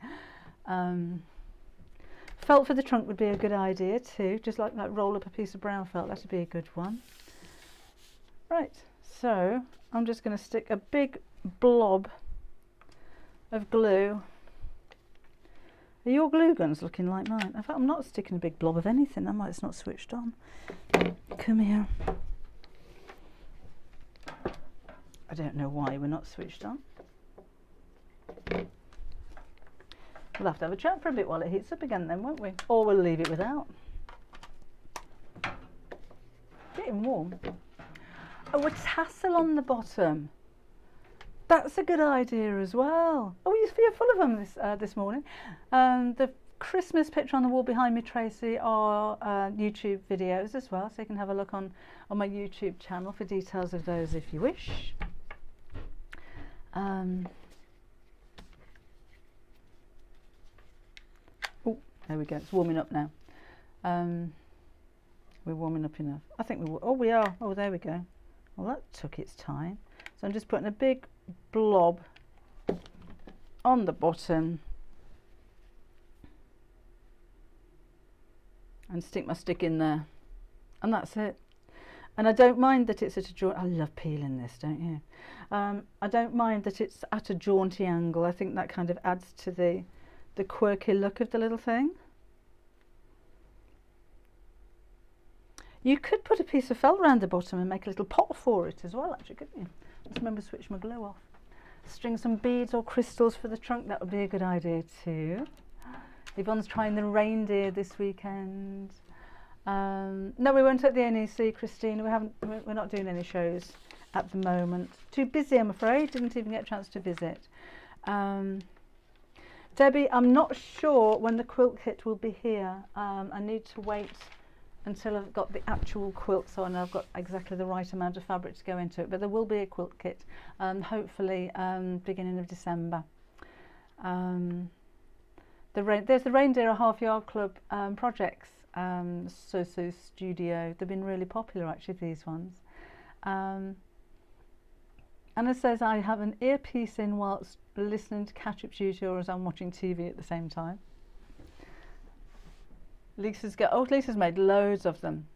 Felt for the trunk would be a good idea too, just like that, roll up a piece of brown felt, that'd be a good one. Right, so I'm just going to stick a big blob of glue. Are your glue guns looking like mine? In fact, I'm not sticking a big blob of anything, am I? It's not switched on. Come here. I don't know why we're not switched on. We'll have to have a chat for a bit while it heats up again then, won't we? Or we'll leave it without. Getting warm. Oh, a tassel on the bottom. That's a good idea as well. Oh, you're full of them this morning. The Christmas picture on the wall behind me, Tracy, are YouTube videos as well, so you can have a look on my YouTube channel for details of those if you wish. Oh, there we go. It's warming up now. We're warming up enough. I think we are. Oh, there we go. Well, that took its time. So I'm just putting a big blob on the bottom and stick my stick in there, and that's it. And I don't mind that it's at a jaunt. I love peeling this, don't you? I don't mind that it's at a jaunty angle. I think that kind of adds to the quirky look of the little thing. You could put a piece of felt around the bottom and make a little pot for it as well, actually, couldn't you? Just remember to switch my glue off. string some beads or crystals for the trunk. That would be a good idea too. Yvonne's trying the reindeer this weekend. No, we won't at the NEC, Christine. We're not doing any shows at the moment. Too busy, I'm afraid. Didn't even get a chance to visit. Debbie, I'm not sure when the quilt kit will be here. I need to wait until I've got the actual quilts on and I've got exactly the right amount of fabric to go into it. But there will be a quilt kit, hopefully beginning of December. There's the Reindeer Half Yard Club projects, So Studio. They've been really popular actually, these ones. Anna says, I have an earpiece in whilst listening to catch-up tutorials and watching TV at the same time. Lisa's made loads of them.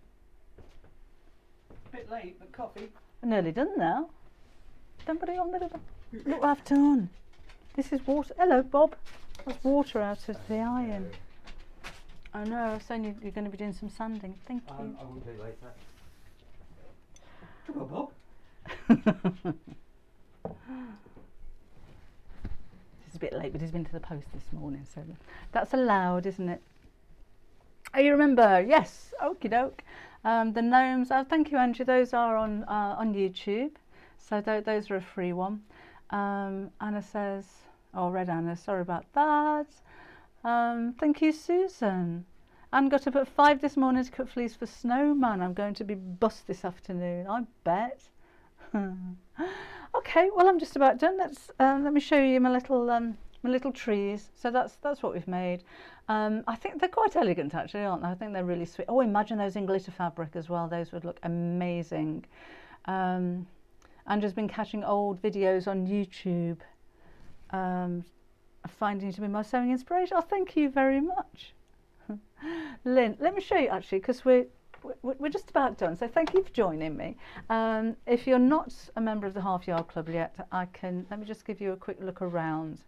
A bit late, but coffee. I'm nearly done now. Don't put it on. Look what I've done. This is water. Hello, Bob. That's water out of the iron. I know, I was saying you're going to be doing some sanding. Thank you. I will do later. Come on, Bob. It's a bit late, but he's been to the post this morning, so that's allowed, isn't it? Oh, you remember? Yes. Okie doke. The gnomes. Oh, thank you, Angie. Those are on YouTube, so those are a free one. Anna says, "Oh, Red Anna. Sorry about that." Thank you, Susan. Anne got up at 5 this morning to cut fleece for Snowman. I'm going to be bust this afternoon, I bet. Okay, well, I'm just about done. Let me show you my little trees. So that's what we've made. I think they're quite elegant actually, aren't they? I think they're really sweet. Oh, imagine those in glitter fabric as well. Those would look amazing. Andrew's been catching old videos on YouTube, finding to be my sewing inspiration. Oh, thank you very much. Lynn, let me show you actually, because we're just about done, so thank you for joining me. If you're not a member of the Half Yard Club yet, let me just give you a quick look around,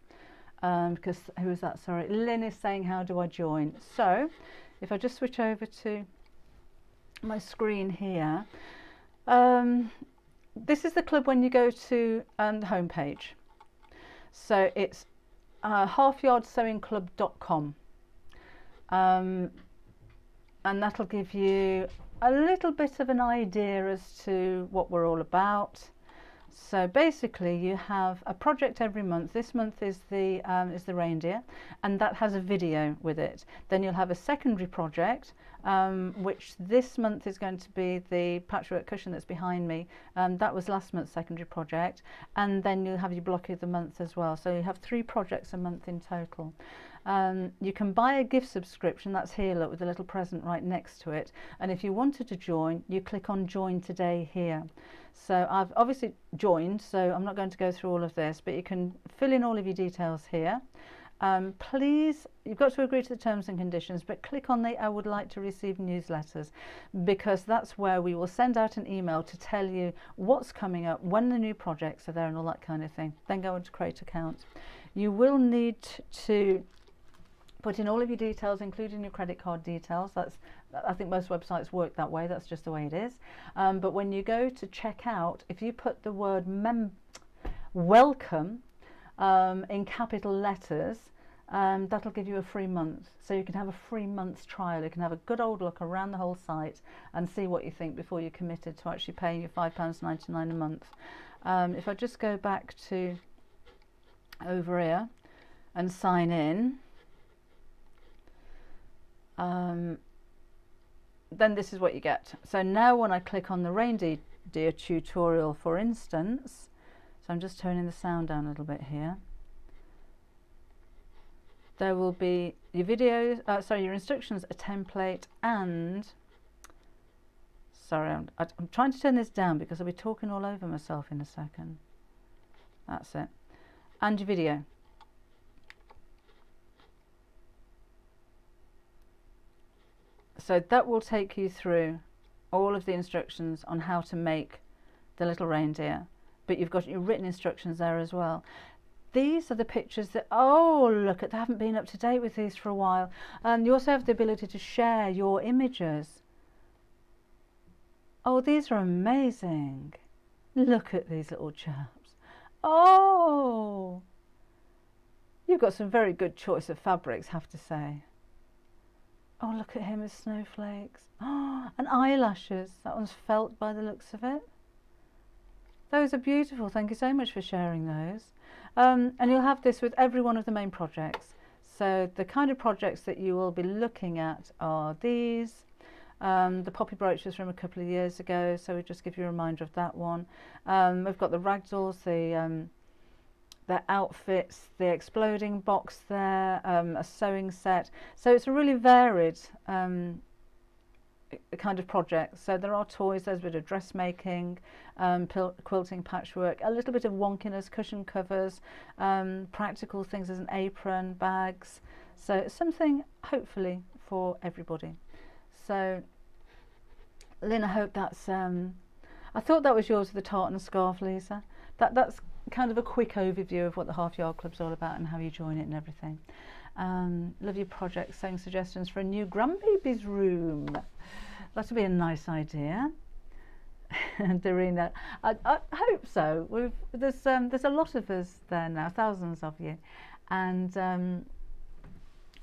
because who is that? Sorry, Lynn is saying, how do I join? So if I just switch over to my screen here, this is the club when you go to the homepage. So it's halfyardsewingclub.com. And that'll give you a little bit of an idea as to what we're all about. So basically you have a project every month. This month is the reindeer, and that has a video with it. Then you'll have a secondary project, which this month is going to be the patchwork cushion that's behind me. That was last month's secondary project. And then you'll have your block of the month as well. So you have 3 projects a month in total. You can buy a gift subscription, that's here, look, with a little present right next to it. And if you wanted to join, you click on join today here. So I've obviously joined, so I'm not going to go through all of this, but you can fill in all of your details here. Please, you've got to agree to the terms and conditions, but click on the I would like to receive newsletters, because that's where we will send out an email to tell you what's coming up, when the new projects are there and all that kind of thing. Then go into create account. You will need to put in all of your details, including your credit card details. I think most websites work that way. That's just the way it is. But when you go to check out, if you put the word welcome in capital letters, that'll give you a free month. So you can have a free month's trial. You can have a good old look around the whole site and see what you think before you're committed to actually paying your £5.99 a month. If I just go back to over here and sign in, then this is what you get. So now when I click on the reindeer tutorial, for instance, so I'm just turning the sound down a little bit here, there will be your videos, your instructions, a template, and sorry, I'm trying to turn this down because I'll be talking all over myself in a second. That's it. And your video. So that will take you through all of the instructions on how to make the little reindeer, but you've got your written instructions there as well. These are the pictures that, oh look, they haven't been up to date with these for a while. And you also have the ability to share your images. Oh, these are amazing. Look at these little chaps. Oh, you've got some very good choice of fabrics, have to say. Oh, look at him with snowflakes. Oh, and eyelashes. That one's felt by the looks of it. Those are beautiful. Thank you so much for sharing those. And you'll have this with every one of the main projects. So the kind of projects that you will be looking at are these. The poppy brooches from a couple of years ago, so we just give you a reminder of that one. We've got the ragdolls, the outfits, the exploding box there, a sewing set. So it's a really varied kind of project. So there are toys, there's a bit of dressmaking, quilting, patchwork, a little bit of wonkiness, cushion covers, practical things as an apron, bags. So it's something hopefully for everybody. So Lynn, I hope that's I thought that was yours with the tartan scarf, Lisa. That's kind of a quick overview of what the Half Yard Club's all about and how you join it and everything. Love your project, sewing suggestions for a new grandbaby's room. That would be a nice idea. Darina, I hope so. There's a lot of us there now, thousands of you, and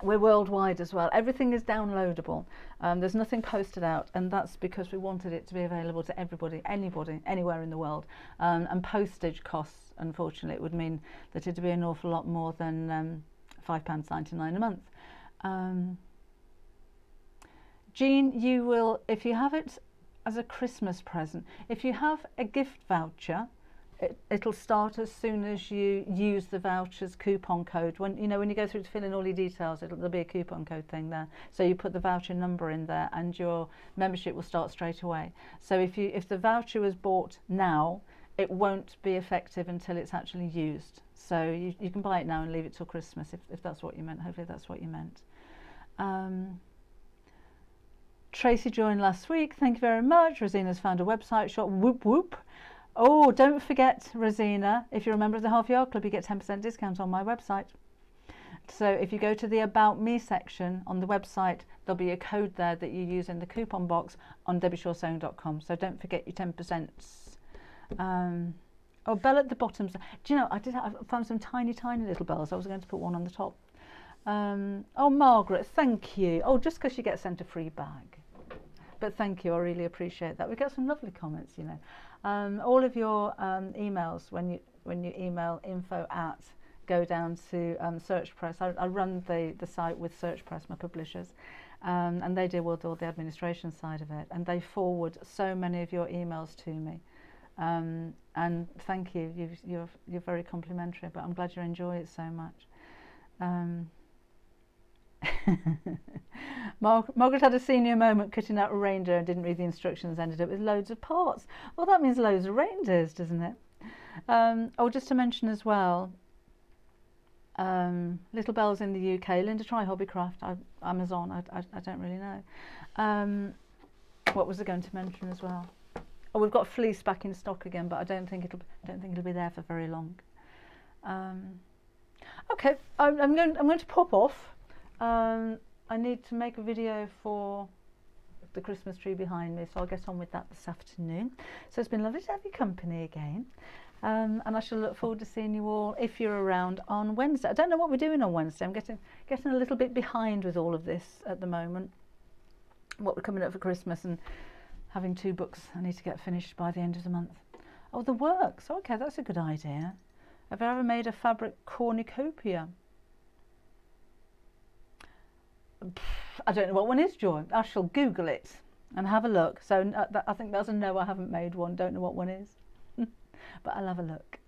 we're worldwide as well. Everything is downloadable. There's nothing posted out, and that's because we wanted it to be available to everybody, anybody, anywhere in the world. And postage costs, unfortunately, it would mean that it'd be an awful lot more than £5.99 a month. Jean, you will, if you have it as a Christmas present, if you have a gift voucher, it'll start as soon as you use the voucher's coupon code. When you go through to fill in all your details, there'll be a coupon code thing there. So you put the voucher number in there, and your membership will start straight away. So if the voucher was bought now, it won't be effective until it's actually used. So you can buy it now and leave it till Christmas if that's what you meant. Hopefully that's what you meant. Tracy joined last week. Thank you very much. Rosina's found a website shop. Whoop whoop. Oh, don't forget, Rosina, if you're a member of the Half Yard Club, you get 10% discount on my website. So if you go to the About Me section on the website, there'll be a code there that you use in the coupon box on debbieshawsewing.com. So don't forget your 10%. Oh, bell at the bottom. Do you know, I found some tiny little bells. I was going to put one on the top. Oh, Margaret, thank you. Oh, just because you get sent a free bag. But thank you, I really appreciate that. We get some lovely comments, you know. All of your emails, when you email info at, go down to Search Press. I run the site with Search Press, my publishers, and they deal with all the administration side of it, and they forward so many of your emails to me. And thank you. You're very complimentary, but I'm glad you enjoy it so much. Margaret had a senior moment cutting out a reindeer and didn't read the instructions, ended up with loads of parts. Well, that means loads of reindeers, doesn't it? Oh, just to mention as well, Little Bells in the UK. Linda, try Hobbycraft. Amazon. I don't really know. What was I going to mention as well? Oh, we've got fleece back in stock again, but I don't think it'll be there for very long. Okay, I'm going to pop off. I need to make a video for the Christmas tree behind me, so I'll get on with that this afternoon. So it's been lovely to have your company again, and I shall look forward to seeing you all if you're around on Wednesday. I don't know what we're doing on Wednesday. I'm getting a little bit behind with all of this at the moment. What we're coming up for Christmas and having 2 books I need to get finished by the end of the month. Oh, the works. Okay, that's a good idea. Have I ever made a fabric cornucopia? I don't know what one is, Joy. I shall Google it and have a look. So I think that's a no, I haven't made one. Don't know what one is. But I'll have a look.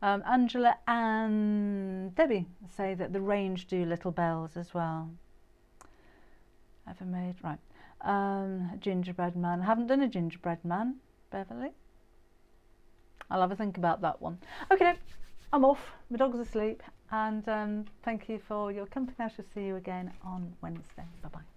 Angela and Debbie say that the range do little bells as well. Ever made? Right. Gingerbread man. I haven't done a gingerbread man, Beverly. I'll have a think about that one. Okay, I'm off. My dog's asleep. And thank you for your company. I shall see you again on Wednesday. Bye-bye.